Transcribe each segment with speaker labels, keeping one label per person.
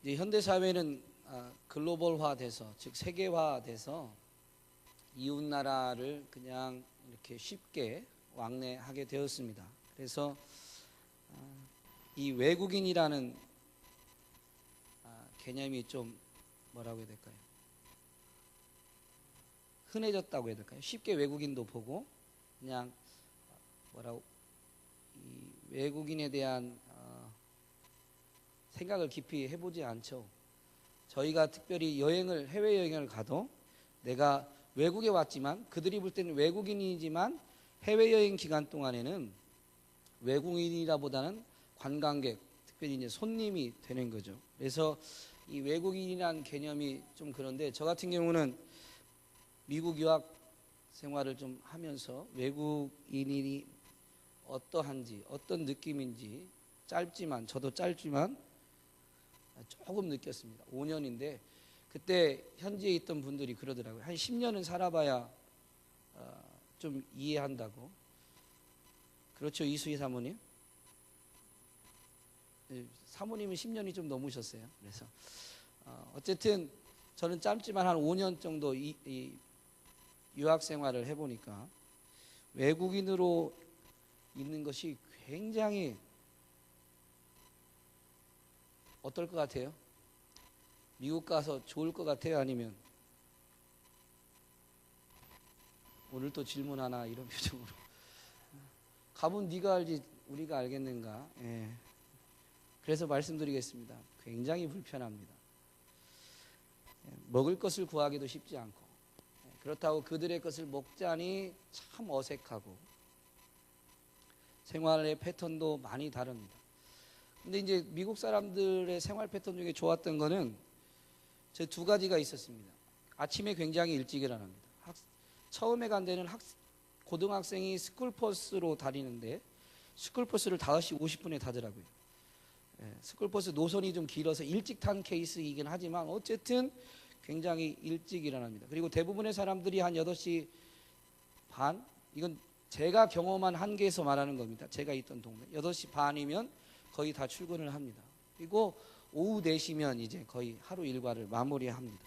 Speaker 1: 이제 현대 사회는 글로벌화돼서, 즉 세계화돼서 이웃 나라를 그냥 이렇게 쉽게 왕래하게 되었습니다. 그래서 이 외국인이라는 개념이 좀 뭐라고 해야 될까요? 흔해졌다고 해야 될까요? 쉽게 외국인도 보고 그냥 뭐라고 이 외국인에 대한 생각을 깊이 해보지 않죠. 저희가 특별히 해외여행을 가도 내가 외국에 왔지만 그들이 볼 때는 외국인이지만 해외여행 기간 동안에는 외국인이라보다는 관광객, 특별히 이제 손님이 되는 거죠. 그래서 이 외국인이라는 개념이 좀 그런데 저 같은 경우는 미국 유학 생활을 좀 하면서 외국인이 어떠한지, 어떤 느낌인지 저도 짧지만 조금 느꼈습니다. 5년인데 그때 현지에 있던 분들이 그러더라고요. 한 10년은 살아봐야 좀 이해한다고. 그렇죠, 이수희 사모님? 사모님은 10년이 좀 넘으셨어요. 그래서 어쨌든 저는 짧지만 한 5년 정도 이 유학 생활을 해보니까 외국인으로 있는 것이 굉장히 어떨 것 같아요? 미국 가서 좋을 것 같아요? 아니면 오늘 또 질문하나 이런 표정으로 가면 네가 알지 우리가 알겠는가? 예. 그래서 말씀드리겠습니다. 굉장히 불편합니다. 먹을 것을 구하기도 쉽지 않고 그렇다고 그들의 것을 먹자니 참 어색하고 생활의 패턴도 많이 다릅니다. 근데 이제 미국 사람들의 생활 패턴 중에 좋았던 거는 저 두 가지가 있었습니다. 아침에 굉장히 일찍 일어납니다. 처음에 간 데는 고등학생이 스쿨버스로 다니는데 스쿨버스를 5시 50분에 타더라고요. 스쿨버스 노선이 좀 길어서 일찍 탄 케이스이긴 하지만 어쨌든 굉장히 일찍 일어납니다. 그리고 대부분의 사람들이 한 8시 반, 이건 제가 경험한 한계에서 말하는 겁니다. 제가 있던 동네 8시 반이면 거의 다 출근을 합니다. 그리고 오후 4시면 이제 거의 하루 일과를 마무리합니다.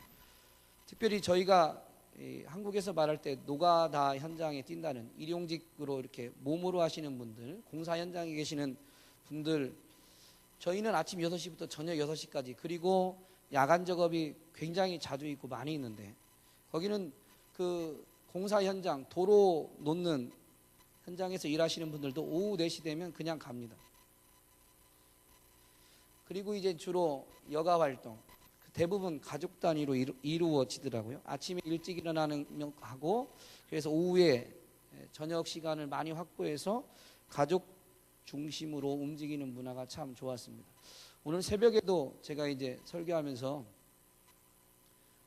Speaker 1: 특별히 저희가 한국에서 말할 때 노가다 현장에 뛴다는 일용직으로 이렇게 몸으로 하시는 분들, 공사 현장에 계시는 분들, 저희는 아침 6시부터 저녁 6시까지 그리고 야간 작업이 굉장히 자주 있고 많이 있는데 거기는 그 공사 현장, 도로 놓는 현장에서 일하시는 분들도 오후 4시 되면 그냥 갑니다. 그리고 이제 주로 여가 활동 대부분 가족 단위로 이루어지더라고요. 아침에 일찍 일어나는 하고 그래서 오후에 저녁 시간을 많이 확보해서 가족 중심으로 움직이는 문화가 참 좋았습니다. 오늘 새벽에도 제가 이제 설교하면서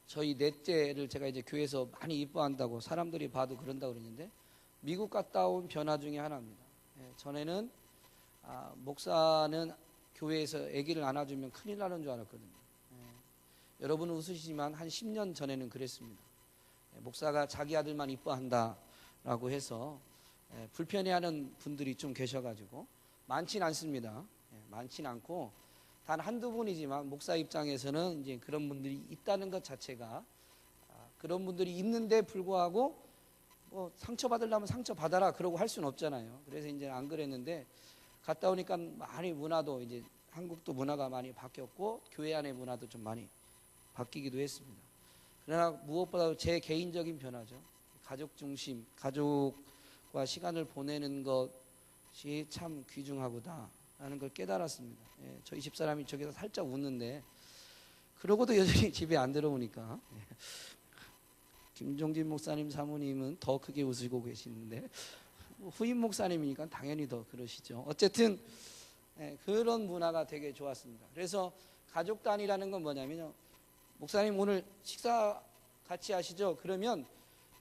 Speaker 1: 저희 넷째를 제가 이제 교회에서 많이 이뻐한다고 사람들이 봐도 그런다고 그러는데 미국 갔다 온 변화 중에 하나입니다. 전에는 목사는 교회에서 아기를 안아주면 큰일 나는 줄 알았거든요. 여러분은 웃으시지만 한 10년 전에는 그랬습니다. 목사가 자기 아들만 이뻐한다라고 해서 불편해하는 분들이 좀 계셔가지고 많진 않습니다. 많진 않고 단 한두 분이지만 목사 입장에서는 이제 그런 분들이 있다는 것 자체가 그런 분들이 있는데 불구하고 뭐 상처받으려면 상처받아라 그러고 할 수는 없잖아요. 그래서 이제 안 그랬는데 갔다 오니까 많이 문화도 이제 한국도 문화가 많이 바뀌었고 교회 안의 문화도 좀 많이 바뀌기도 했습니다. 그러나 무엇보다 제 개인적인 변화죠. 가족 중심, 가족과 시간을 보내는 것이 참 귀중하구나라는 걸 깨달았습니다. 저희 집사람이 저기서 살짝 웃는데 그러고도 여전히 집에 안 들어오니까 김종진 목사님 사모님은 더 크게 웃으시고 계시는데 후임 목사님이니까 당연히 더 그러시죠. 어쨌든 그런 문화가 되게 좋았습니다. 그래서 가족 단위라는 건 뭐냐면요. 목사님 오늘 식사 같이 하시죠? 그러면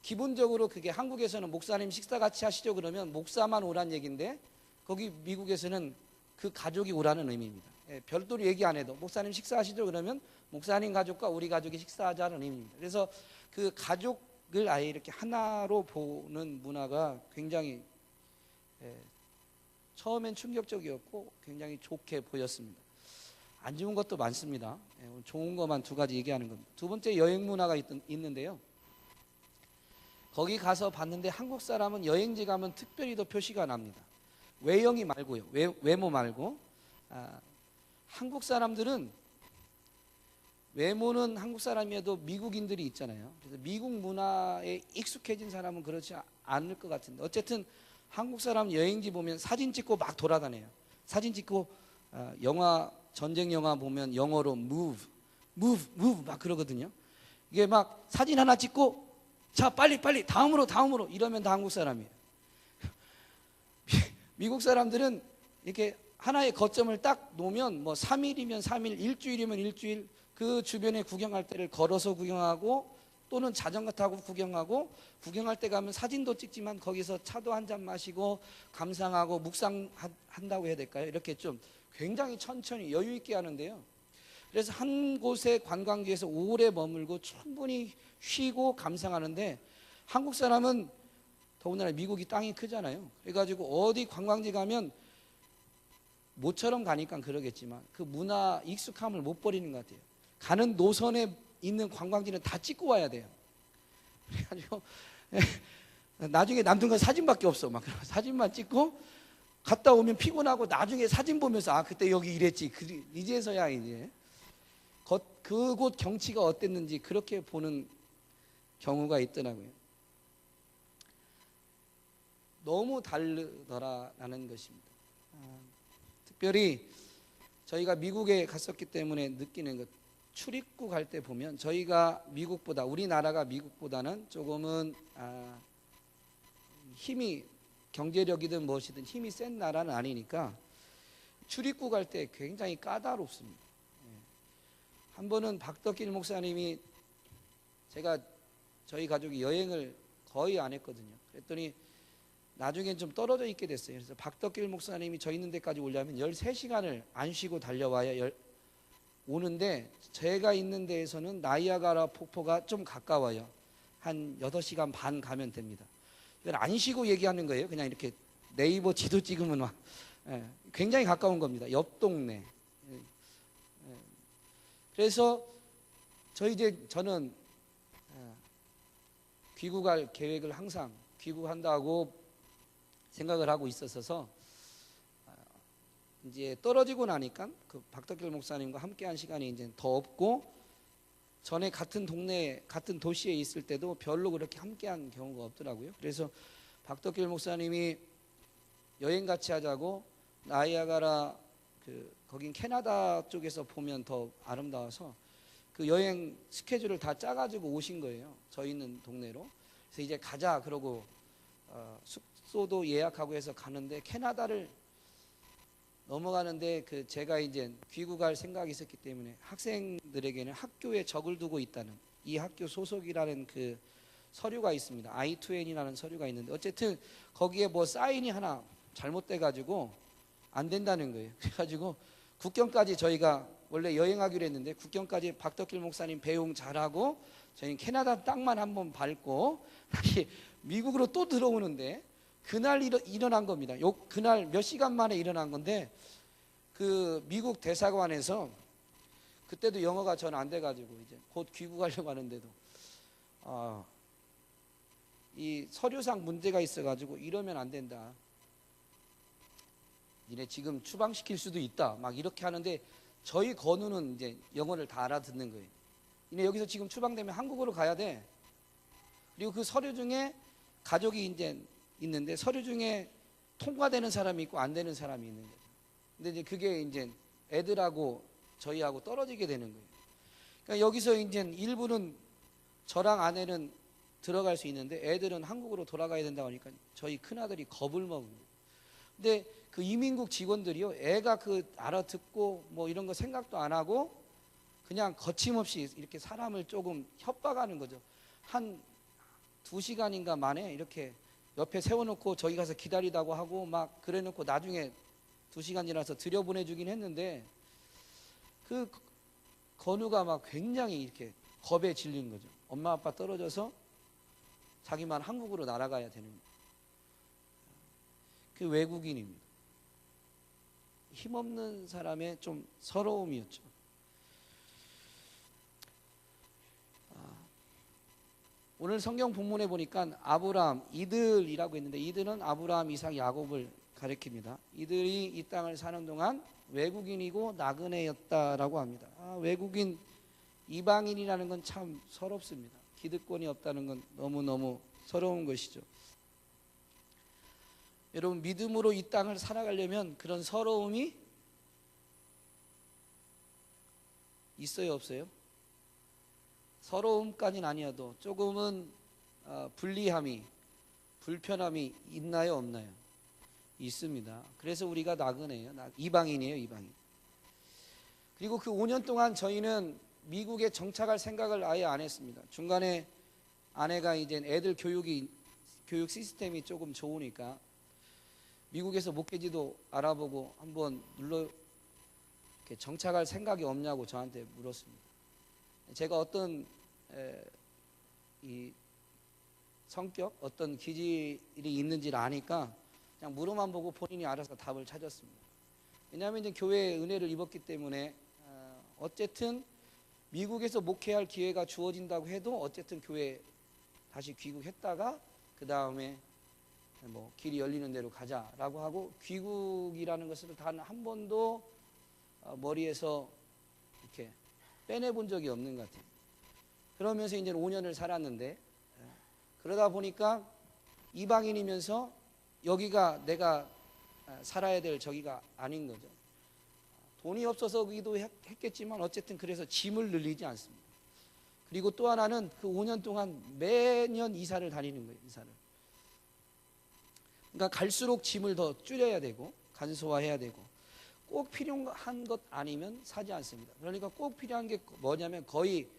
Speaker 1: 기본적으로 그게 한국에서는 목사님 식사 같이 하시죠? 그러면 목사만 오란 얘기인데 거기 미국에서는 그 가족이 오라는 의미입니다. 별도로 얘기 안 해도 목사님 식사하시죠? 그러면 목사님 가족과 우리 가족이 식사하자는 의미입니다. 그래서 그 가족을 아예 이렇게 하나로 보는 문화가 굉장히 처음엔 충격적이었고 굉장히 좋게 보였습니다. 안 좋은 것도 많습니다. 좋은 것만 두 가지 얘기하는 겁니다. 두 번째 여행 문화가 있는데요. 거기 가서 봤는데 한국 사람은 여행지 가면 특별히 더 표시가 납니다. 외형이 말고요. 외모 말고. 한국 사람들은 외모는 한국 사람이어도 미국인들이 있잖아요. 그래서 미국 문화에 익숙해진 사람은 그렇지 않을 것 같은데 어쨌든 한국 사람 여행지 보면 사진 찍고 막 돌아다녀요. 사진 찍고 영화 전쟁 영화 보면 영어로 move 막 그러거든요. 이게 막 사진 하나 찍고 자 빨리 다음으로 이러면 다 한국 사람이에요. 미국 사람들은 이렇게 하나의 거점을 딱 놓으면 뭐 3일이면 3일, 일주일이면 일주일 그 주변에 구경할 때를 걸어서 구경하고 또는 자전거 타고 구경하고 구경할 때 가면 사진도 찍지만 거기서 차도 한 잔 마시고 감상하고 묵상한다고 해야 될까요? 이렇게 좀 굉장히 천천히 여유 있게 하는데요. 그래서 한 곳에 관광지에서 오래 머물고 충분히 쉬고 감상하는데 한국 사람은 더군다나 미국이 땅이 크잖아요. 그래가지고 어디 관광지 가면 모처럼 가니까 그러겠지만 그 문화 익숙함을 못 버리는 것 같아요. 가는 노선에 있는 관광지는 다 찍고 와야 돼요. 그래가지고 나중에 남는 건 사진밖에 없어. 막 사진만 찍고 갔다 오면 피곤하고 나중에 사진 보면서 그때 여기 이랬지. 이제서야 이제 그곳 경치가 어땠는지 그렇게 보는 경우가 있더라고요. 너무 다르더라라는 것입니다. 특별히 저희가 미국에 갔었기 때문에 느끼는 것, 출입국 할 때 보면 저희가 미국보다 우리나라가 미국보다는 조금은 힘이 경제력이든 무엇이든 힘이 센 나라는 아니니까 출입국 할 때 굉장히 까다롭습니다. 한 번은 박덕길 목사님이 저희 가족이 여행을 거의 안 했거든요. 그랬더니 나중엔 좀 떨어져 있게 됐어요. 그래서 박덕길 목사님이 저 있는 데까지 오려면 13시간을 안 쉬고 달려와야 오는데 제가 있는 데에서는 나이아가라 폭포가 좀 가까워요. 한 8시간 반 가면 됩니다. 이건 안 쉬고 얘기하는 거예요. 그냥 이렇게 네이버 지도 찍으면 막 굉장히 가까운 겁니다. 옆 동네. 그래서 저는 귀국할 계획을 항상 귀국한다고 생각을 하고 있었어서 이제 떨어지고 나니까 그 박덕길 목사님과 함께한 시간이 이제 더 없고 전에 같은 동네 같은 도시에 있을 때도 별로 그렇게 함께한 경우가 없더라고요. 그래서 박덕길 목사님이 여행 같이 하자고 나이아가라 거긴 캐나다 쪽에서 보면 더 아름다워서 그 여행 스케줄을 다 짜가지고 오신 거예요. 저 있는 동네로. 그래서 이제 가자 그러고 숙소도 예약하고 해서 가는데 캐나다를 넘어가는데 제가 이제 귀국할 생각이 있었기 때문에 학생들에게는 학교에 적을 두고 있다는 이 학교 소속이라는 그 서류가 있습니다. I2N이라는 서류가 있는데 어쨌든 거기에 뭐 사인이 하나 잘못돼 가지고 안 된다는 거예요. 그래가지고 국경까지 저희가 원래 여행하기로 했는데 국경까지 박덕길 목사님 배웅 잘하고 저희는 캐나다 땅만 한번 밟고 다시 미국으로 또 들어오는데 그날 일어난 겁니다. 그날 몇 시간 만에 일어난 건데 그 미국 대사관에서 그때도 영어가 전 안 돼가지고 이제 곧 귀국하려고 하는데도 이 서류상 문제가 있어가지고 이러면 안 된다. 니네 지금 추방시킬 수도 있다. 막 이렇게 하는데 저희 건우는 이제 영어를 다 알아듣는 거예요. 니네 여기서 지금 추방되면 한국으로 가야 돼. 그리고 그 서류 중에 가족이 이제 있는데 서류 중에 통과되는 사람이 있고 안 되는 사람이 있는 거죠. 근데 이제 그게 이제 애들하고 저희하고 떨어지게 되는 거예요. 그러니까 여기서 이제 일부는 저랑 아내는 들어갈 수 있는데 애들은 한국으로 돌아가야 된다고 하니까 저희 큰아들이 겁을 먹은 거예요. 근데 그 이민국 직원들이요, 애가 알아듣고 뭐 이런 거 생각도 안 하고 그냥 거침없이 이렇게 사람을 조금 협박하는 거죠. 한 2시간인가 만에 이렇게 옆에 세워놓고 저기 가서 기다리다고 하고 막 그래놓고 나중에 2시간 지나서 들여보내주긴 했는데 그 건우가 막 굉장히 이렇게 겁에 질린 거죠. 엄마 아빠 떨어져서 자기만 한국으로 날아가야 되는 그 외국인입니다. 힘없는 사람의 좀 서러움이었죠. 오늘 성경 본문에 보니까 아브라함, 이들이라고 했는데 이들은 아브라함, 이삭, 야곱을 가리킵니다. 이들이 이 땅을 사는 동안 외국인이고 나그네였다라고 합니다. 외국인, 이방인이라는 건 참 서럽습니다. 기득권이 없다는 건 너무너무 서러운 것이죠. 여러분, 믿음으로 이 땅을 살아가려면 그런 서러움이 있어요, 없어요? 서러움까지는 아니어도 조금은 불리함이, 불편함이 있나요, 없나요? 있습니다. 그래서 우리가 나그네예요. 이방인이에요, 이방인. 그리고 그 5년 동안 저희는 미국에 정착할 생각을 아예 안 했습니다. 중간에 아내가 이제 애들 교육 시스템이 조금 좋으니까 미국에서 목회지도 알아보고 한번 이렇게 정착할 생각이 없냐고 저한테 물었습니다. 제가 어떤 이 성격, 어떤 기질이 있는지를 아니까 그냥 물어만 보고 본인이 알아서 답을 찾았습니다. 왜냐하면 이제 교회의 은혜를 입었기 때문에 어쨌든 미국에서 목회할 기회가 주어진다고 해도 어쨌든 교회 다시 귀국했다가 그 다음에 뭐 길이 열리는 대로 가자라고 하고, 귀국이라는 것을 단 한 번도 머리에서 이렇게 빼내본 적이 없는 것 같아요. 그러면서 이제 5년을 살았는데, 그러다 보니까 이방인이면서 여기가 내가 살아야 될 저기가 아닌 거죠. 돈이 없어서기도 했겠지만 어쨌든 그래서 짐을 늘리지 않습니다. 그리고 또 하나는 그 5년 동안 매년 이사를 다니는 거예요. 이사를. 그러니까 갈수록 짐을 더 줄여야 되고 간소화해야 되고, 꼭 필요한 것 아니면 사지 않습니다. 그러니까 꼭 필요한 게 뭐냐면 거의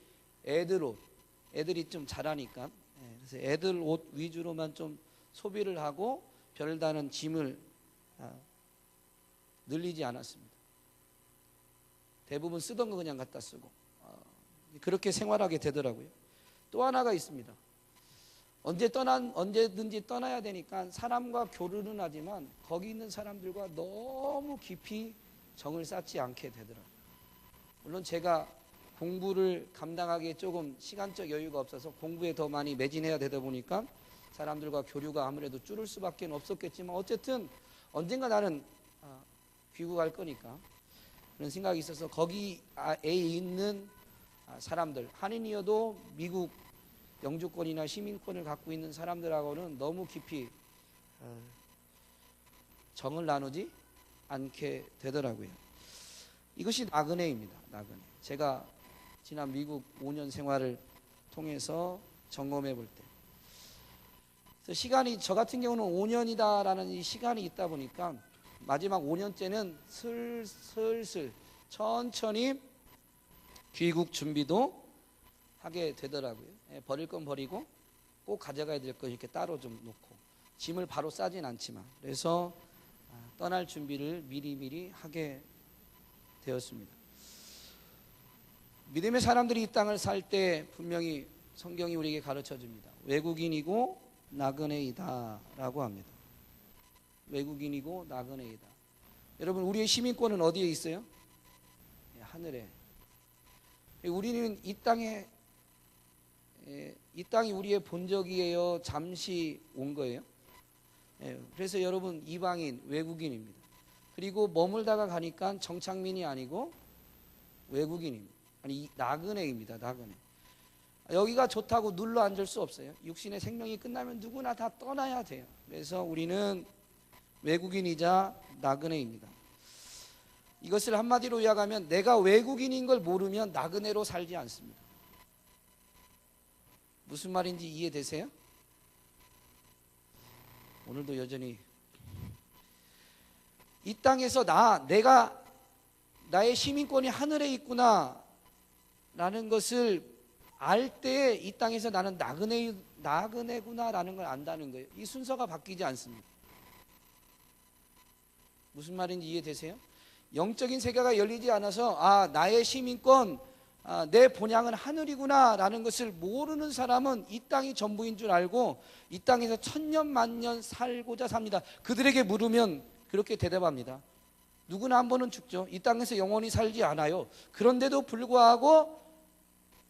Speaker 1: 애들 옷, 애들이 좀 자라니까 그래서 애들 옷 위주로만 좀 소비를 하고 별다른 짐을 늘리지 않았습니다. 대부분 쓰던 거 그냥 갖다 쓰고 그렇게 생활하게 되더라고요. 또 하나가 있습니다. 언제든지 떠나야 되니까 사람과 교류는 하지만 거기 있는 사람들과 너무 깊이 정을 쌓지 않게 되더라고요. 물론 제가 공부를 감당하기에 조금 시간적 여유가 없어서 공부에 더 많이 매진해야 되다 보니까 사람들과 교류가 아무래도 줄을 수밖에 없었겠지만, 어쨌든 언젠가 나는 귀국할 거니까 그런 생각이 있어서 거기에 있는 사람들, 한인이어도 미국 영주권이나 시민권을 갖고 있는 사람들하고는 너무 깊이 정을 나누지 않게 되더라고요. 이것이 나그네입니다. 나그네. 제가 지난 미국 5년 생활을 통해서 점검해 볼 때, 그래서 시간이 저 같은 경우는 5년이다라는 이 시간이 있다 보니까 마지막 5년째는 슬슬 천천히 귀국 준비도 하게 되더라고요. 버릴 건 버리고 꼭 가져가야 될 거 이렇게 따로 좀 놓고, 짐을 바로 싸진 않지만 그래서 떠날 준비를 미리미리 하게 되었습니다. 믿음의 사람들이 이 땅을 살 때 분명히 성경이 우리에게 가르쳐 줍니다. 외국인이고 나그네이다 라고 합니다. 외국인이고 나그네이다. 여러분, 우리의 시민권은 어디에 있어요? 하늘에. 우리는 이 땅이 우리의 본적이에요? 잠시 온 거예요? 그래서 여러분, 이방인, 외국인입니다. 그리고 머물다가 가니까 정착민이 아니고 외국인입니다. 아니, 나그네입니다. 나그네. 여기가 좋다고 눌러 앉을 수 없어요. 육신의 생명이 끝나면 누구나 다 떠나야 돼요. 그래서 우리는 외국인이자 나그네입니다. 이것을 한마디로 요약하면 내가 외국인인 걸 모르면 나그네로 살지 않습니다. 무슨 말인지 이해되세요? 오늘도 여전히 이 땅에서 내가 나의 시민권이 하늘에 있구나 라는 것을 알 때 이 땅에서 나는 나그네구나 라는 걸 안다는 거예요. 이 순서가 바뀌지 않습니다. 무슨 말인지 이해되세요? 영적인 세계가 열리지 않아서 나의 시민권, 내 본향은 하늘이구나 라는 것을 모르는 사람은 이 땅이 전부인 줄 알고 이 땅에서 천년 만년 살고자 삽니다. 그들에게 물으면 그렇게 대답합니다. 누구나 한 번은 죽죠. 이 땅에서 영원히 살지 않아요. 그런데도 불구하고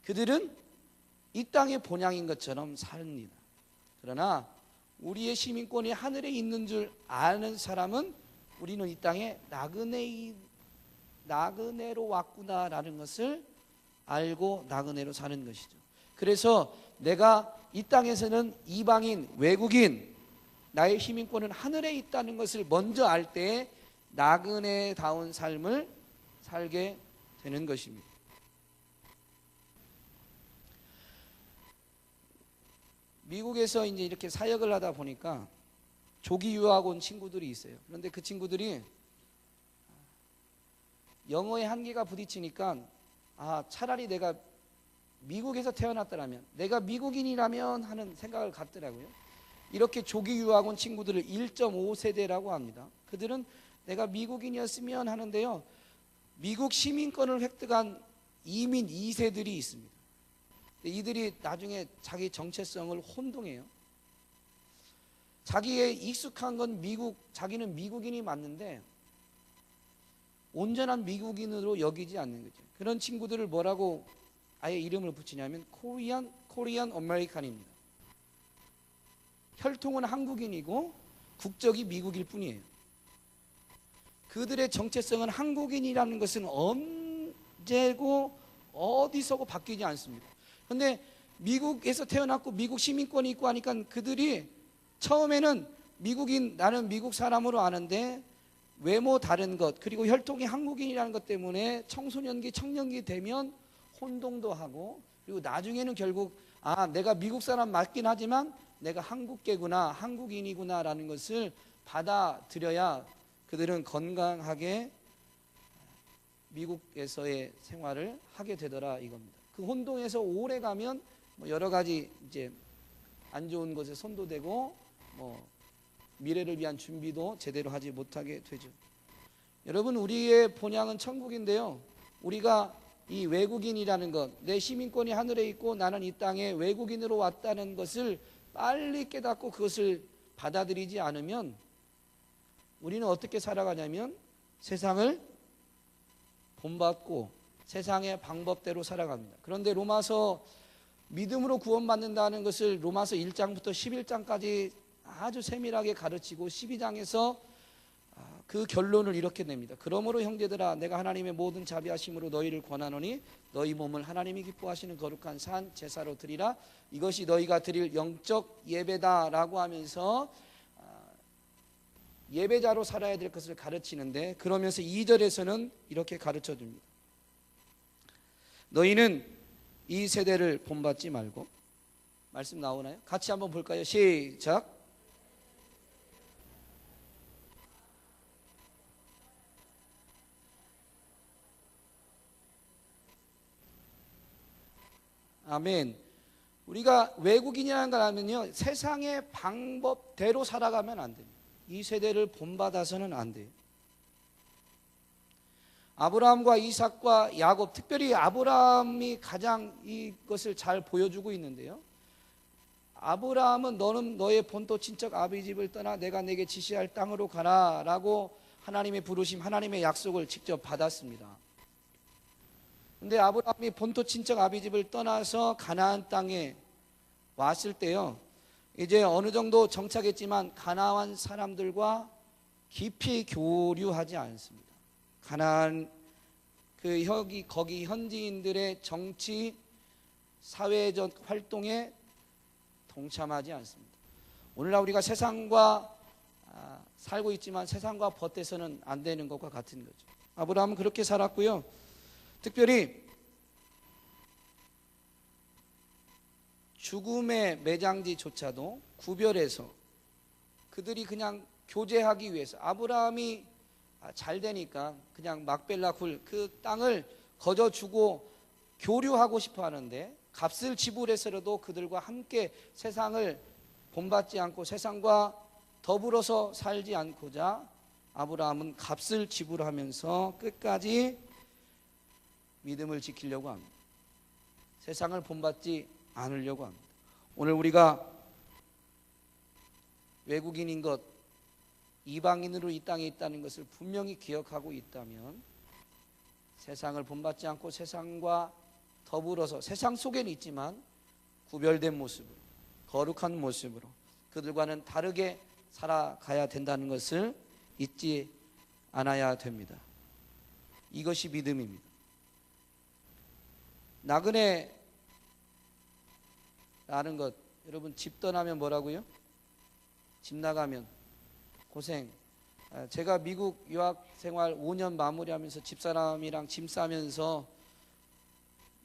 Speaker 1: 그들은 이 땅의 본향인 것처럼 삽니다. 그러나 우리의 시민권이 하늘에 있는 줄 아는 사람은 우리는 이 땅에 나그네로 왔구나라는 것을 알고 나그네로 사는 것이죠. 그래서 내가 이 땅에서는 이방인, 외국인, 나의 시민권은 하늘에 있다는 것을 먼저 알 때에 나그네다운 삶을 살게 되는 것입니다. 미국에서 이제 이렇게 사역을 하다 보니까 조기 유학 온 친구들이 있어요. 그런데 그 친구들이 영어의 한계가 부딪히니까 차라리 내가 미국에서 태어났더라면, 내가 미국인이라면 하는 생각을 갖더라고요. 이렇게 조기 유학 온 친구들을 1.5세대라고 합니다. 그들은 내가 미국인이었으면 하는데요, 미국 시민권을 획득한 이민 2세들이 있습니다. 이들이 나중에 자기 정체성을 혼동해요. 자기의 익숙한 건 자기는 미국인이 맞는데 온전한 미국인으로 여기지 않는 거죠. 그런 친구들을 뭐라고 아예 이름을 붙이냐면 코리안 아메리칸입니다. 혈통은 한국인이고 국적이 미국일 뿐이에요. 그들의 정체성은 한국인이라는 것은 언제고 어디서고 바뀌지 않습니다. 그런데 미국에서 태어났고 미국 시민권이 있고 하니까 그들이 처음에는 나는 미국 사람으로 아는데 외모 다른 것, 그리고 혈통이 한국인이라는 것 때문에 청년기 되면 혼동도 하고, 그리고 나중에는 결국 내가 미국 사람 맞긴 하지만 내가 한국계구나, 한국인이구나라는 것을 받아들여야 그들은 건강하게 미국에서의 생활을 하게 되더라 이겁니다. 그 혼동에서 오래 가면 여러 가지 이제 안 좋은 것에 손도 대고 미래를 위한 준비도 제대로 하지 못하게 되죠. 여러분, 우리의 본향은 천국인데요, 우리가 이 외국인이라는 것, 내 시민권이 하늘에 있고 나는 이 땅에 외국인으로 왔다는 것을 빨리 깨닫고 그것을 받아들이지 않으면 우리는 어떻게 살아가냐면 세상을 본받고 세상의 방법대로 살아갑니다. 그런데 로마서 믿음으로 구원받는다는 것을 로마서 1장부터 11장까지 아주 세밀하게 가르치고 12장에서 그 결론을 이렇게 냅니다. 그러므로 형제들아, 내가 하나님의 모든 자비하심으로 너희를 권하노니 너희 몸을 하나님이 기뻐하시는 거룩한 산 제사로 드리라. 이것이 너희가 드릴 영적 예배다라고 하면서 예배자로 살아야 될 것을 가르치는데, 그러면서 2절에서는 이렇게 가르쳐 줍니다. 너희는 이 세대를 본받지 말고, 말씀 나오나요? 같이 한번 볼까요? 시작. 아멘. 우리가 외국인이라는 걸 알면요, 세상의 방법대로 살아가면 안 됩니다. 이 세대를 본받아서는 안 돼요. 아브라함과 이삭과 야곱, 특별히 아브라함이 가장 이것을 잘 보여주고 있는데요, 아브라함은 너는 너의 본토 친척 아비 집을 떠나 내가 내게 지시할 땅으로 가라 라고 하나님의 부르심, 하나님의 약속을 직접 받았습니다. 근데 아브라함이 본토 친척 아비 집을 떠나서 가나안 땅에 왔을 때요, 이제 어느 정도 정착했지만 가나안 사람들과 깊이 교류하지 않습니다. 가나안 거기 현지인들의 정치 사회적 활동에 동참하지 않습니다. 오늘날 우리가 세상과 살고 있지만 세상과 버텨서는 안 되는 것과 같은 거죠. 아브라함은 그렇게 살았고요, 특별히 죽음의 매장지조차도 구별해서 그들이 그냥 교제하기 위해서, 아브라함이 잘 되니까 그냥 막벨라 굴 그 땅을 거저주고 교류하고 싶어 하는데, 값을 지불해서라도 그들과 함께 세상을 본받지 않고 세상과 더불어서 살지 않고자 아브라함은 값을 지불하면서 끝까지 믿음을 지키려고 합니다. 세상을 본받지 않으려고 합니다. 오늘 우리가 외국인인 것, 이방인으로 이 땅에 있다는 것을 분명히 기억하고 있다면 세상을 본받지 않고 세상과 더불어서 세상 속에는 있지만 구별된 모습으로, 거룩한 모습으로 그들과는 다르게 살아가야 된다는 것을 잊지 않아야 됩니다. 이것이 믿음입니다. 나그네라는 것, 여러분 집 떠나면 뭐라고요? 집 나가면 고생. 제가 미국 유학 생활 5년 마무리하면서 집사람이랑 짐 싸면서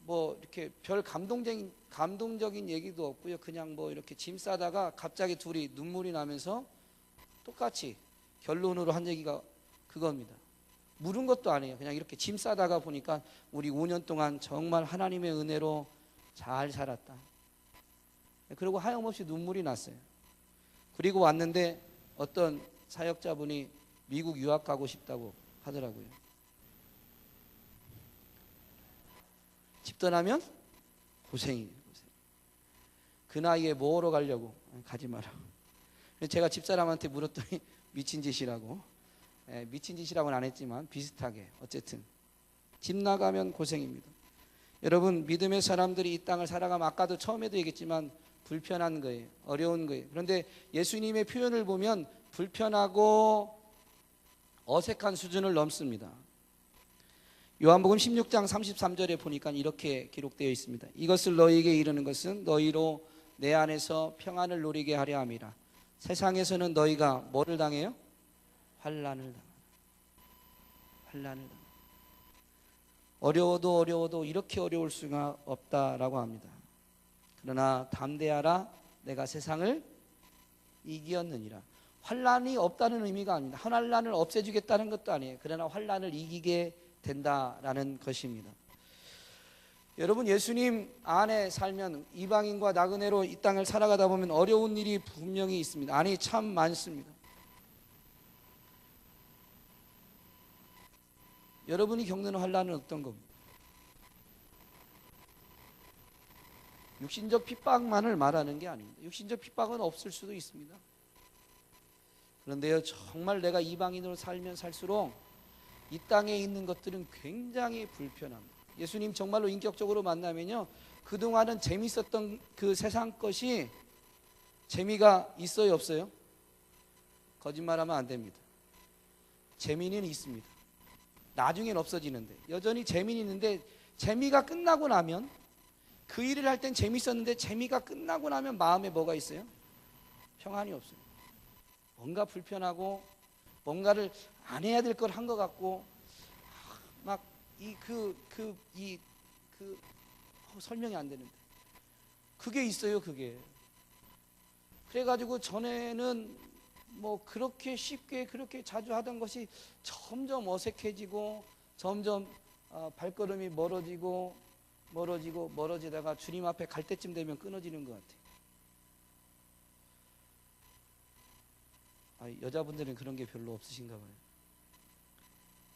Speaker 1: 뭐 이렇게 별 감동적인 얘기도 없고요. 그냥 뭐 이렇게 짐 싸다가 갑자기 둘이 눈물이 나면서 똑같이 결론으로 한 얘기가 그겁니다. 물은 것도 아니에요. 그냥 이렇게 짐 싸다가 보니까 우리 5년 동안 정말 하나님의 은혜로 잘 살았다. 그리고 하염없이 눈물이 났어요. 그리고 왔는데 어떤 사역자분이 미국 유학 가고 싶다고 하더라고요. 집 떠나면 고생이에요. 고생. 그 나이에 뭐하러 가려고? 가지 마라. 제가 집사람한테 물었더니 미친 짓이라고. 미친 짓이라고는 안 했지만 비슷하게 어쨌든 집 나가면 고생입니다. 여러분 믿음의 사람들이 이 땅을 살아가면 아까도 처음에도 얘기했지만 불편한 거예요. 어려운 거예요. 그런데 예수님의 표현을 보면 불편하고 어색한 수준을 넘습니다. 요한복음 16장 33절에 보니까 이렇게 기록되어 있습니다. 이것을 너희에게 이르는 것은 너희로 내 안에서 평안을 누리게 하려 함이라. 세상에서는 너희가 뭐를 당해요? 환난을 당한다. 어려워도 이렇게 어려울 수가 없다라고 합니다. 그러나 담대하라, 내가 세상을 이기었느니라. 환난이 없다는 의미가 아닙니다. 환난을 없애주겠다는 것도 아니에요. 그러나 환난을 이기게 된다라는 것입니다. 여러분 예수님 안에 살면 이방인과 나그네로 이 땅을 살아가다 보면 어려운 일이 분명히 있습니다. 아니 참 많습니다. 여러분이 겪는 환난은 어떤 겁니까? 육신적 핍박만을 말하는 게 아닙니다. 육신적 핍박은 없을 수도 있습니다. 그런데요, 정말 내가 이방인으로 살면 살수록 이 땅에 있는 것들은 굉장히 불편합니다. 예수님 정말로 인격적으로 만나면요, 그동안은 재밌었던 그 세상 것이 재미가 있어요, 없어요? 거짓말하면 안 됩니다. 재미는 있습니다. 나중엔 없어지는데 여전히 재미는 있는데, 재미가 끝나고 나면, 그 일을 할 땐 재밌었는데 재미가 끝나고 나면 마음에 뭐가 있어요? 평안이 없어요. 뭔가 불편하고 뭔가를 안 해야 될 걸 한 것 같고 막 설명이 안 되는데 그게 있어요. 그게 그래가지고 전에는 뭐 그렇게 쉽게 그렇게 자주 하던 것이 점점 어색해지고 점점 발걸음이 멀어지다가 주님 앞에 갈 때쯤 되면 끊어지는 것 같아요. 여자분들은 그런 게 별로 없으신가 봐요.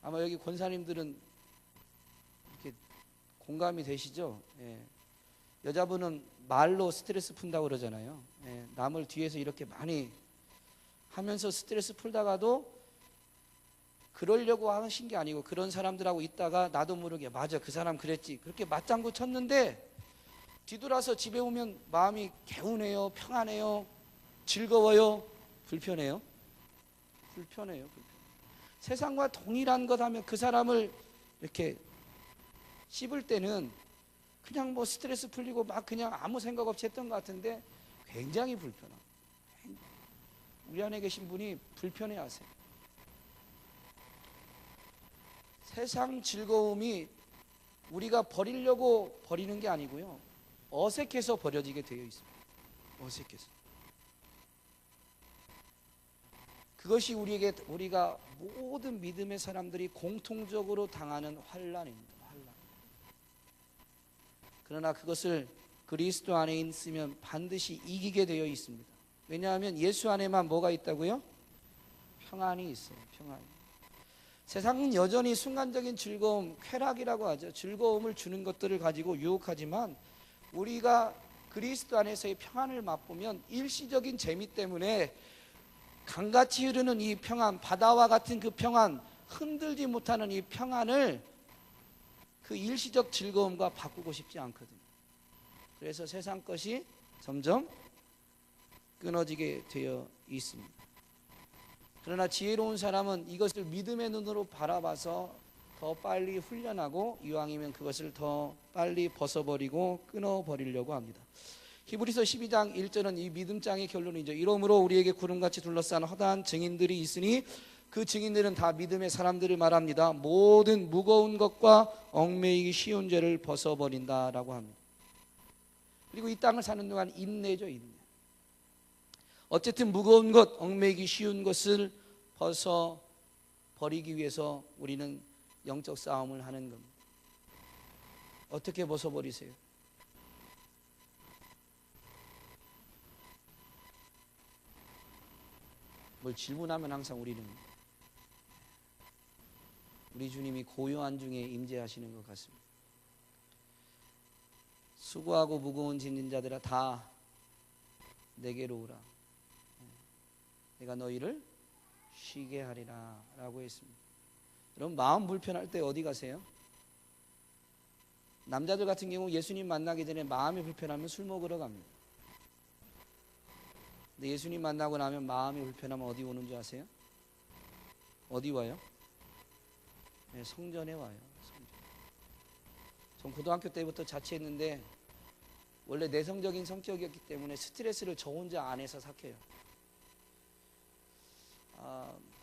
Speaker 1: 아마 여기 권사님들은 이렇게 공감이 되시죠? 예. 여자분은 말로 스트레스 푼다고 그러잖아요. 예. 남을 뒤에서 이렇게 많이 하면서 스트레스 풀다가도 그러려고 하신 게 아니고 그런 사람들하고 있다가 나도 모르게 맞아, 그 사람 그랬지, 그렇게 맞장구 쳤는데 뒤돌아서 집에 오면 마음이 개운해요, 평안해요, 즐거워요, 불편해요? 불편해요. 세상과 동일한 것 하면 그 사람을 이렇게 씹을 때는 그냥 뭐 스트레스 풀리고 막 그냥 아무 생각 없이 했던 것 같은데 굉장히 불편하고, 우리 안에 계신 분이 불편해하세요. 세상 즐거움이 우리가 버리려고 버리는 게 아니고요, 어색해서 버려지게 되어 있습니다. 어색해서. 그것이 우리가 모든 믿음의 사람들이 공통적으로 당하는 환난입니다. 환난. 그러나 그것을 그리스도 안에 있으면 반드시 이기게 되어 있습니다. 왜냐하면 예수 안에만 뭐가 있다고요? 평안이 있어요. 평안. 세상은 여전히 순간적인 즐거움, 쾌락이라고 하죠. 즐거움을 주는 것들을 가지고 유혹하지만 우리가 그리스도 안에서의 평안을 맛보면 일시적인 재미 때문에 강같이 흐르는 이 평안, 바다와 같은 그 평안, 흔들지 못하는 이 평안을 그 일시적 즐거움과 바꾸고 싶지 않거든요. 그래서 세상 것이 점점 끊어지게 되어 있습니다. 그러나 지혜로운 사람은 이것을 믿음의 눈으로 바라봐서 더 빨리 훈련하고 이왕이면 그것을 더 빨리 벗어버리고 끊어버리려고 합니다. 히브리서 12장 1절은 이 믿음장의 결론이죠. 이러므로 우리에게 구름같이 둘러싼 허다한 증인들이 있으니 그 증인들은 다 믿음의 사람들을 말합니다. 모든 무거운 것과 얽매이기 쉬운 죄를 벗어버린다라고 합니다. 그리고 이 땅을 사는 동안 인내죠, 인내. 어쨌든 무거운 것, 얽매이기 쉬운 것을 벗어버리기 위해서 우리는 영적 싸움을 하는 겁니다. 어떻게 벗어버리세요? 뭘 질문하면 항상 우리는 우리 주님이 고요한 중에 임재하시는 것 같습니다. 수고하고 무거운 짐진 자들아 다 내게로 오라. 내가 너희를 쉬게 하리라 라고 했습니다. 여러분 마음 불편할 때 어디 가세요? 남자들 같은 경우 예수님 만나기 전에 마음이 불편하면 술 먹으러 갑니다. 근데 예수님 만나고 나면 마음이 불편하면 어디 오는 줄 아세요? 어디 와요? 네, 성전에 와요. 성전. 전 고등학교 때부터 자취했는데 원래 내성적인 성격이었기 때문에 스트레스를 저 혼자 안에서 삭혀요.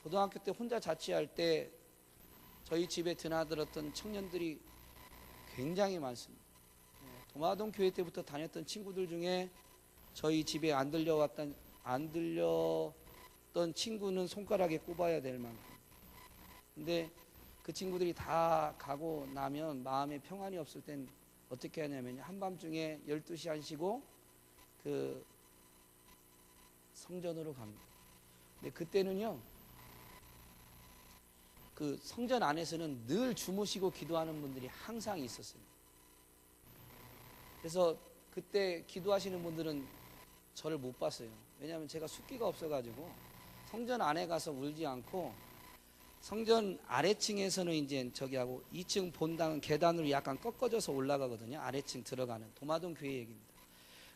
Speaker 1: 고등학교 때 혼자 자취할 때 저희 집에 드나들었던 청년들이 굉장히 많습니다. 도마동 교회 때부터 다녔던 친구들 중에 저희 집에 안 들렸던 친구는 손가락에 꼽아야 될 만큼. 근데 그 친구들이 다 가고 나면 마음에 평안이 없을 땐 어떻게 하냐면 한밤중에 12시 안 쉬고 그 성전으로 갑니다. 근데 그때는요 그 성전 안에서는 늘 주무시고 기도하는 분들이 항상 있었어요. 그래서 그때 기도하시는 분들은 저를 못 봤어요. 왜냐하면 제가 숫기가 없어가지고 성전 안에 가서 울지 않고 성전 아래층에서는 이제 저기하고 2층 본당은 계단으로 약간 꺾어져서 올라가거든요. 아래층 들어가는 도마동 교회 얘기입니다.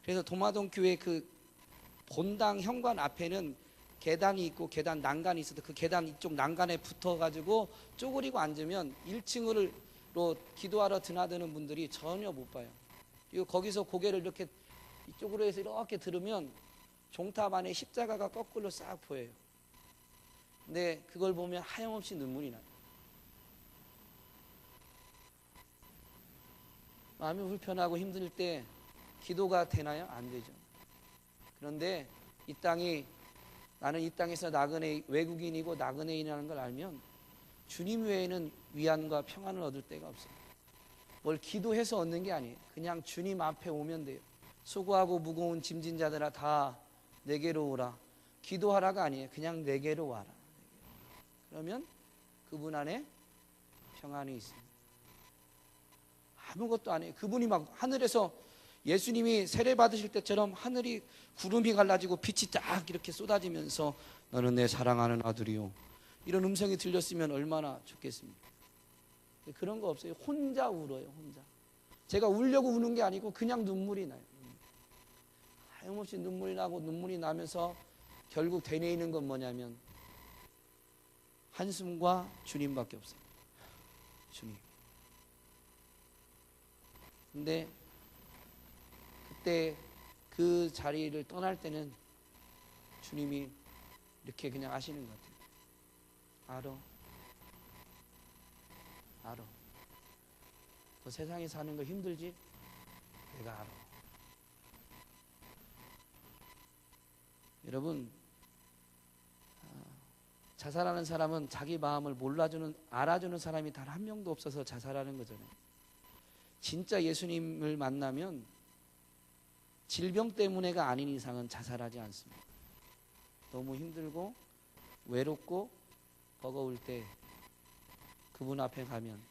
Speaker 1: 그래서 도마동 교회 그 본당 현관 앞에는 계단이 있고 계단 난간이 있어도 그 계단 이쪽 난간에 붙어가지고 쪼그리고 앉으면 1층으로 기도하러 드나드는 분들이 전혀 못 봐요. 그리고 거기서 고개를 이렇게 이쪽으로 해서 이렇게 들으면 종탑 안에 십자가가 거꾸로 싹 보여요. 근데 그걸 보면 하염없이 눈물이 나요. 마음이 불편하고 힘들 때 기도가 되나요? 안 되죠. 그런데 나는 이 땅에서 외국인이고 나그네인이라는 걸 알면 주님 외에는 위안과 평안을 얻을 데가 없어요. 뭘 기도해서 얻는 게 아니에요. 그냥 주님 앞에 오면 돼요. 수고하고 무거운 짐진 자들아 다 내게로 오라. 기도하라가 아니에요. 그냥 내게로 와라. 그러면 그분 안에 평안이 있습니다. 아무것도 안 해요. 그분이 막 하늘에서 예수님이 세례 받으실 때처럼 하늘이 구름이 갈라지고 빛이 딱 이렇게 쏟아지면서 너는 내 사랑하는 아들이요. 이런 음성이 들렸으면 얼마나 좋겠습니까? 그런 거 없어요. 혼자 울어요. 혼자. 제가 울려고 우는 게 아니고 그냥 눈물이 나요. 하염없이 눈물이 나고 눈물이 나면서 결국 되뇌이는 건 뭐냐면 한숨과 주님밖에 없어요. 주님. 근데 그때 그 자리를 떠날 때는 주님이 이렇게 그냥 하시는 것 같아요. 알아. 너 세상에 사는 거 힘들지? 내가 알아. 여러분, 자살하는 사람은 자기 마음을 알아주는 사람이 단 한 명도 없어서 자살하는 거잖아요. 진짜 예수님을 만나면 질병 때문에가 아닌 이상은 자살하지 않습니다. 너무 힘들고 외롭고 버거울 때 그분 앞에 가면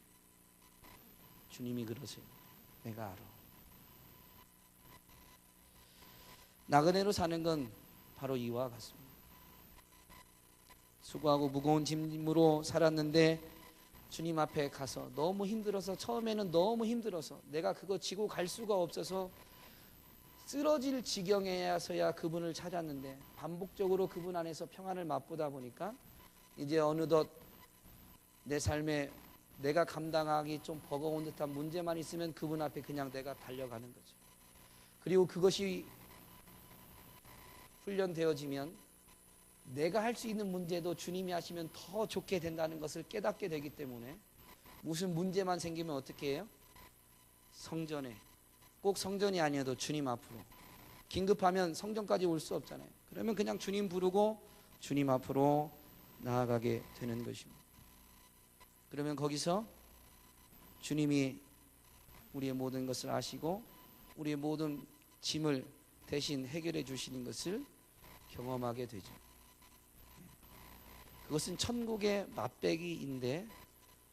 Speaker 1: 주님이 그러세요. 내가 알아. 나그네로 사는 건 바로 이와 같습니다. 수고하고 무거운 짐으로 살았는데 주님 앞에 가서 너무 힘들어서, 처음에는 너무 힘들어서 내가 그거 지고 갈 수가 없어서 쓰러질 지경에서야 그분을 찾았는데, 반복적으로 그분 안에서 평안을 맛보다 보니까 이제 어느덧 내 삶에 내가 감당하기 좀 버거운 듯한 문제만 있으면 그분 앞에 그냥 내가 달려가는 거죠. 그리고 그것이 훈련되어지면 내가 할 수 있는 문제도 주님이 하시면 더 좋게 된다는 것을 깨닫게 되기 때문에, 무슨 문제만 생기면 어떻게 해요? 성전에, 꼭 성전이 아니어도 주님 앞으로, 긴급하면 성전까지 올 수 없잖아요. 그러면 그냥 주님 부르고 주님 앞으로 나아가게 되는 것입니다. 그러면 거기서 주님이 우리의 모든 것을 아시고 우리의 모든 짐을 대신 해결해 주시는 것을 경험하게 되죠. 그것은 천국의 맛배기인데,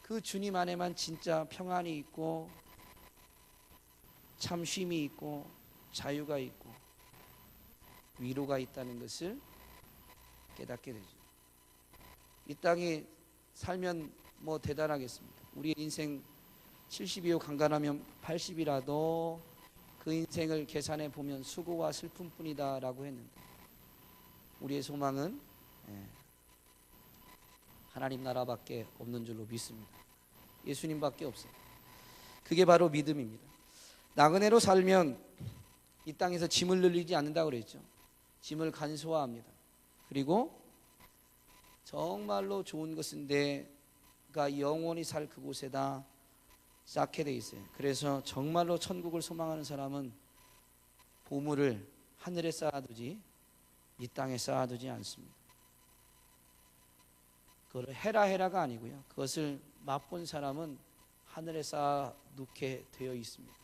Speaker 1: 그 주님 안에만 진짜 평안이 있고 참 쉼이 있고 자유가 있고 위로가 있다는 것을 깨닫게 되죠. 이 땅에 살면 뭐 대단하겠습니까? 우리의 인생 70이요 강간하면 80이라도 그 인생을 계산해 보면 수고와 슬픔뿐이다 라고 했는데, 우리의 소망은 하나님 나라밖에 없는 줄로 믿습니다. 예수님밖에 없어요. 그게 바로 믿음입니다. 나그네로 살면 이 땅에서 짐을 늘리지 않는다고 그랬죠. 짐을 간소화합니다. 그리고 정말로 좋은 것은 내가 영원히 살 그곳에다 쌓게 돼 있어요. 그래서 정말로 천국을 소망하는 사람은 보물을 하늘에 쌓아두지 이 땅에 쌓아두지 않습니다. 그걸 해라가 아니고요, 그것을 맛본 사람은 하늘에 쌓아놓게 되어 있습니다.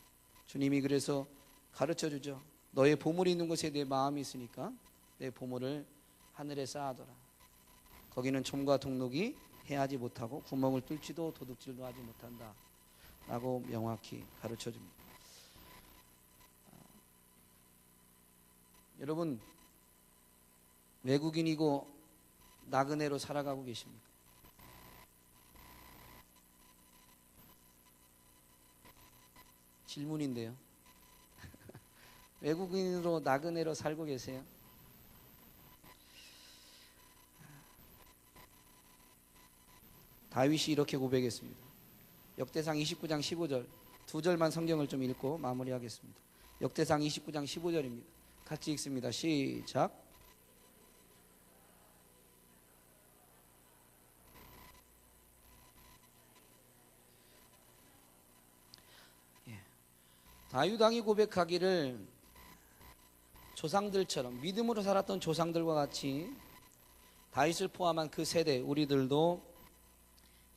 Speaker 1: 주님이 그래서 가르쳐 주죠. 너의 보물이 있는 곳에 내 마음이 있으니까 내 보물을 하늘에 쌓아둬라. 거기는 솜과 동록이 해하지 못하고 구멍을 뚫지도 도둑질도 하지 못한다 라고 명확히 가르쳐 줍니다. 여러분, 외국인이고 나그네로 살아가고 계십니까? 질문인데요. 외국인으로 나그네로 살고 계세요? 다윗이 이렇게 고백했습니다. 역대상 29장 15절, 두 절만 성경을 좀 읽고 마무리하겠습니다. 역대상 29장 15절입니다. 같이 읽습니다. 시작. 다윗 왕이 고백하기를, 조상들처럼 믿음으로 살았던 조상들과 같이 다윗을 포함한 그 세대 우리들도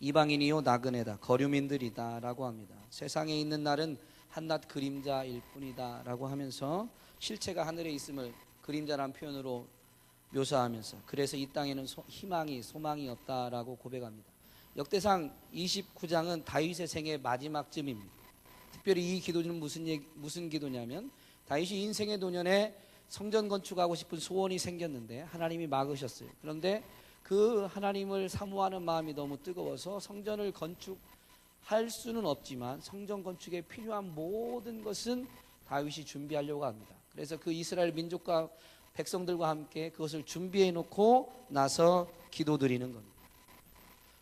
Speaker 1: 이방인이요 나그네다, 거류민들이다 라고 합니다. 세상에 있는 날은 한낱 그림자일 뿐이다 라고 하면서 실체가 하늘에 있음을 그림자란 표현으로 묘사하면서, 그래서 이 땅에는 희망이 소망이 없다라고 고백합니다. 역대상 29장은 다윗의 생의 마지막 쯤입니다. 특별히 이 기도는 무슨 기도냐면, 다윗이 인생의 노년에 성전 건축하고 싶은 소원이 생겼는데 하나님이 막으셨어요. 그런데 그 하나님을 사모하는 마음이 너무 뜨거워서 성전을 건축할 수는 없지만 성전 건축에 필요한 모든 것은 다윗이 준비하려고 합니다. 그래서 그 이스라엘 민족과 백성들과 함께 그것을 준비해 놓고 나서 기도드리는 겁니다.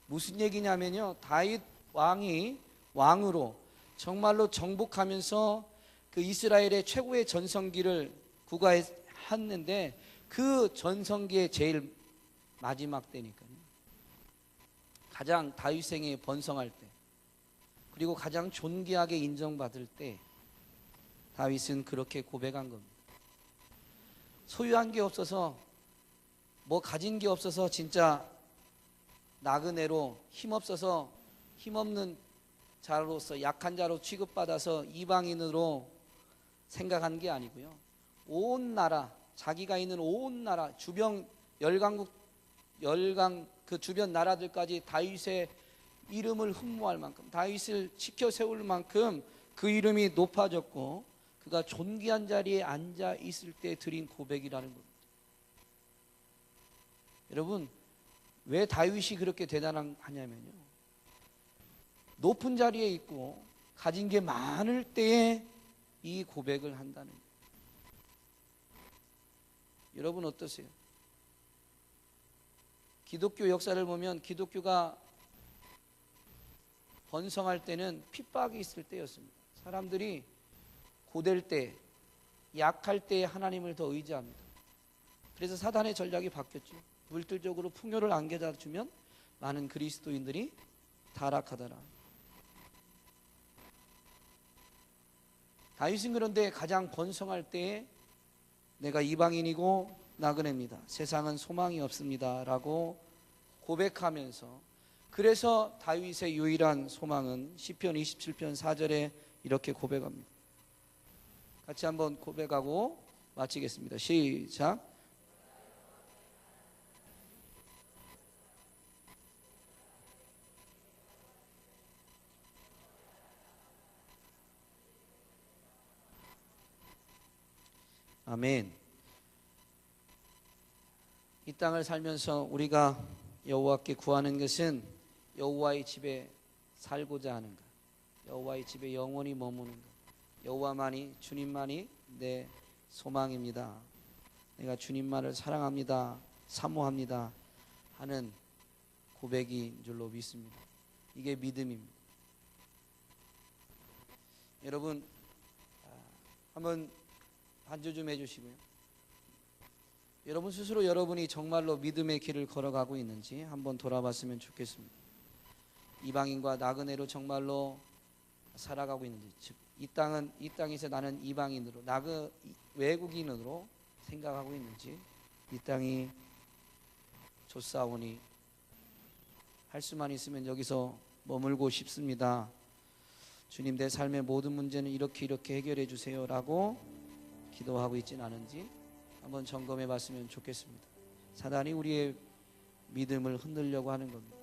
Speaker 1: 무슨 얘기냐면요, 다윗 왕이 왕으로 정말로 정복하면서 그 이스라엘의 최고의 전성기를 구가했는데, 그 전성기의 제일 마지막 때니까요. 가장 다윗 생에 번성할 때, 그리고 가장 존귀하게 인정받을 때 다윗은 그렇게 고백한 겁니다. 소유한 게 없어서, 뭐 가진 게 없어서 진짜 나그네로 힘없어서 힘없는 자로서 약한 자로 취급받아서 이방인으로 생각한 게 아니고요, 온 나라, 자기가 있는 온 나라 주변 열강 그 주변 나라들까지 다윗의 이름을 흠모할 만큼, 다윗을 지켜 세울 만큼 그 이름이 높아졌고 그가 존귀한 자리에 앉아 있을 때 드린 고백이라는 겁니다. 여러분, 왜 다윗이 그렇게 대단하냐면요, 높은 자리에 있고 가진 게 많을 때에 이 고백을 한다는 거예요. 여러분 어떠세요? 기독교 역사를 보면 기독교가 번성할 때는 핍박이 있을 때였습니다. 사람들이 고될 때, 약할 때에 하나님을 더 의지합니다. 그래서 사단의 전략이 바뀌었죠. 물질적으로 풍요를 안겨다 주면 많은 그리스도인들이 타락하더라. 다윗은 그런데 가장 번성할 때에 내가 이방인이고 나그네입니다, 세상은 소망이 없습니다 라고 고백하면서, 그래서 다윗의 유일한 소망은 시편 27편 4절에 이렇게 고백합니다. 같이 한번 고백하고 마치겠습니다. 시작. 아멘. 이 땅을 살면서 우리가 여호와께 구하는 것은 여호와의 집에 살고자 하는 것, 여호와의 집에 영원히 머무는 것, 여호와만이, 주님만이 내 소망입니다, 내가 주님만을 사랑합니다, 사모합니다 하는 고백인 줄로 믿습니다. 이게 믿음입니다. 여러분 한번 반주 좀 해주시고요. 여러분 스스로 여러분이 정말로 믿음의 길을 걸어가고 있는지 한번 돌아봤으면 좋겠습니다. 이방인과 나그네로 정말로 살아가고 있는지, 즉 이 땅에서 나는 이방인으로, 외국인으로 생각하고 있는지, 이 땅이 좋사오니 할 수만 있으면 여기서 머물고 싶습니다, 주님 내 삶의 모든 문제는 이렇게 해결해 주세요 라고 기도하고 있지는 않은지 한번 점검해 봤으면 좋겠습니다. 사단이 우리의 믿음을 흔들려고 하는 겁니다.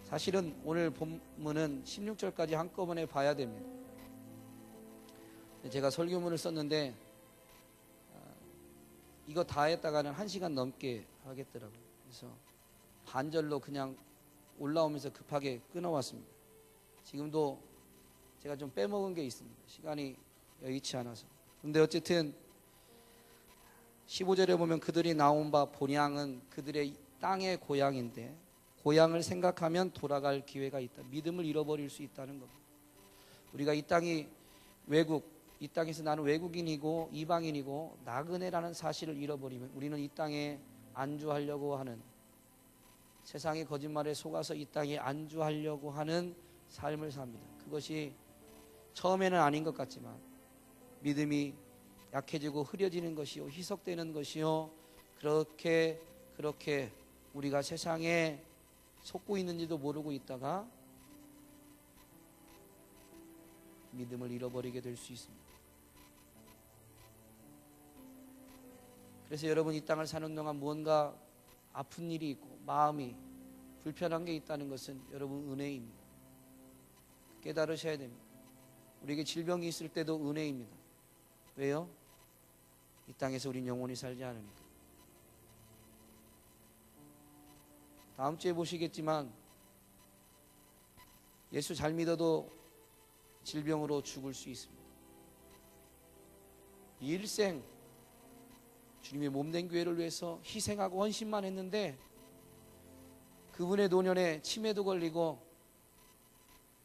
Speaker 1: 사실은 오늘 본문은 16절까지 한꺼번에 봐야 됩니다. 제가 설교문을 썼는데 이거 다 했다가는 1시간 넘게 하겠더라고요. 그래서 반절로 그냥 올라오면서 급하게 끊어왔습니다. 지금도 제가 좀 빼먹은 게 있습니다. 시간이 여의치 않아서. 근데 어쨌든 15절에 보면 그들이 나온 바 본향은 그들의 땅의 고향인데, 고향을 생각하면 돌아갈 기회가 있다. 믿음을 잃어버릴 수 있다는 겁니다. 우리가 이 땅이 이 땅에서 나는 외국인이고 이방인이고 나그네라는 사실을 잃어버리면 우리는 이 땅에 안주하려고 하는, 세상의 거짓말에 속아서 이 땅에 안주하려고 하는 삶을 삽니다. 그것이 처음에는 아닌 것 같지만 믿음이 약해지고 흐려지는 것이요, 희석되는 것이요, 그렇게 우리가 세상에 속고 있는지도 모르고 있다가 믿음을 잃어버리게 될 수 있습니다. 그래서 여러분 이 땅을 사는 동안 무언가 아픈 일이 있고 마음이 불편한 게 있다는 것은 여러분 은혜입니다. 깨달으셔야 됩니다. 우리에게 질병이 있을 때도 은혜입니다. 왜요? 이 땅에서 우린 영원히 살지 않으니까. 다음 주에 보시겠지만 예수 잘 믿어도 질병으로 죽을 수 있습니다. 일생 주님의 몸된 교회를 위해서 희생하고 헌신만 했는데 그분의 노년에 치매도 걸리고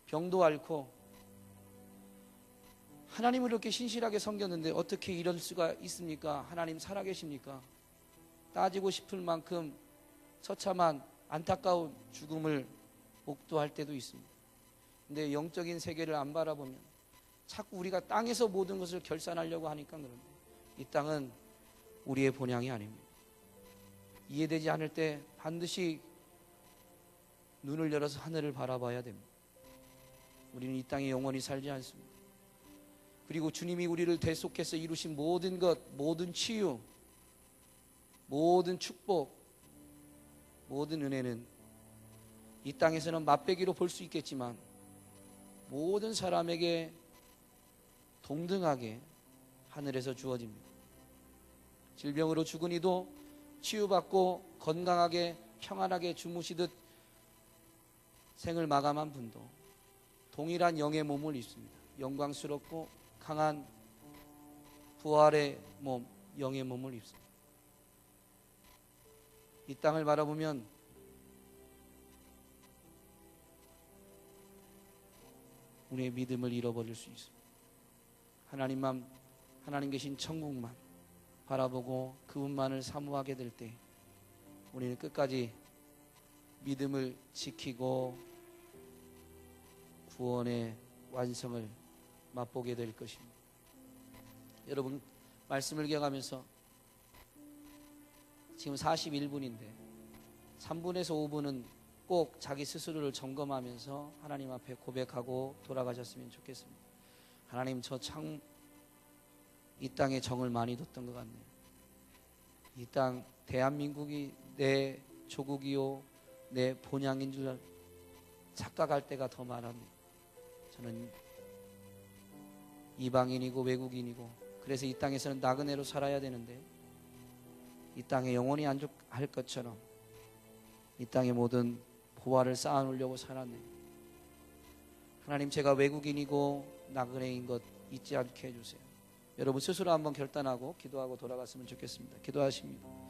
Speaker 1: 병도 앓고 하나님을 이렇게 신실하게 섬겼는데 어떻게 이럴 수가 있습니까? 하나님 살아계십니까? 따지고 싶을 만큼 처참한 안타까운 죽음을 목도할 때도 있습니다. 근데 영적인 세계를 안 바라보면 자꾸 우리가 땅에서 모든 것을 결산하려고 하니까 그런데 이 땅은 우리의 본향이 아닙니다. 이해되지 않을 때 반드시 눈을 열어서 하늘을 바라봐야 됩니다. 우리는 이 땅에 영원히 살지 않습니다. 그리고 주님이 우리를 대속해서 이루신 모든 것, 모든 치유, 모든 축복, 모든 은혜는 이 땅에서는 맛배기로 볼 수 있겠지만 모든 사람에게 동등하게 하늘에서 주어집니다. 질병으로 죽은 이도 치유받고 건강하게 평안하게 주무시듯 생을 마감한 분도 동일한 영의 몸을 입습니다. 영광스럽고 강한 부활의 몸, 영의 몸을 입습니다. 이 땅을 바라보면 우리의 믿음을 잃어버릴 수 있습니다. 하나님 계신 천국만 바라보고 그분만을 사모하게 될 때 우리는 끝까지 믿음을 지키고 구원의 완성을 맛보게 될 것입니다. 여러분, 말씀을 기억하면서 지금 41분인데 3분에서 5분은 꼭 자기 스스로를 점검하면서 하나님 앞에 고백하고 돌아가셨으면 좋겠습니다. 하나님, 저 참 이 땅에 정을 많이 뒀던 것 같네요. 이 땅 대한민국이 내 조국이요 내 본향인 줄 착각할 때가 더 많았네요. 저는 이방인이고 외국인이고 그래서 이 땅에서는 나그네로 살아야 되는데 이 땅에 영원히 안족할 것처럼 이 땅의 모든 보화를 쌓아놓으려고 살았네요. 하나님, 제가 외국인이고 나그네인 것 잊지 않게 해주세요. 여러분 스스로 한번 결단하고 기도하고 돌아갔으면 좋겠습니다. 기도하십니다.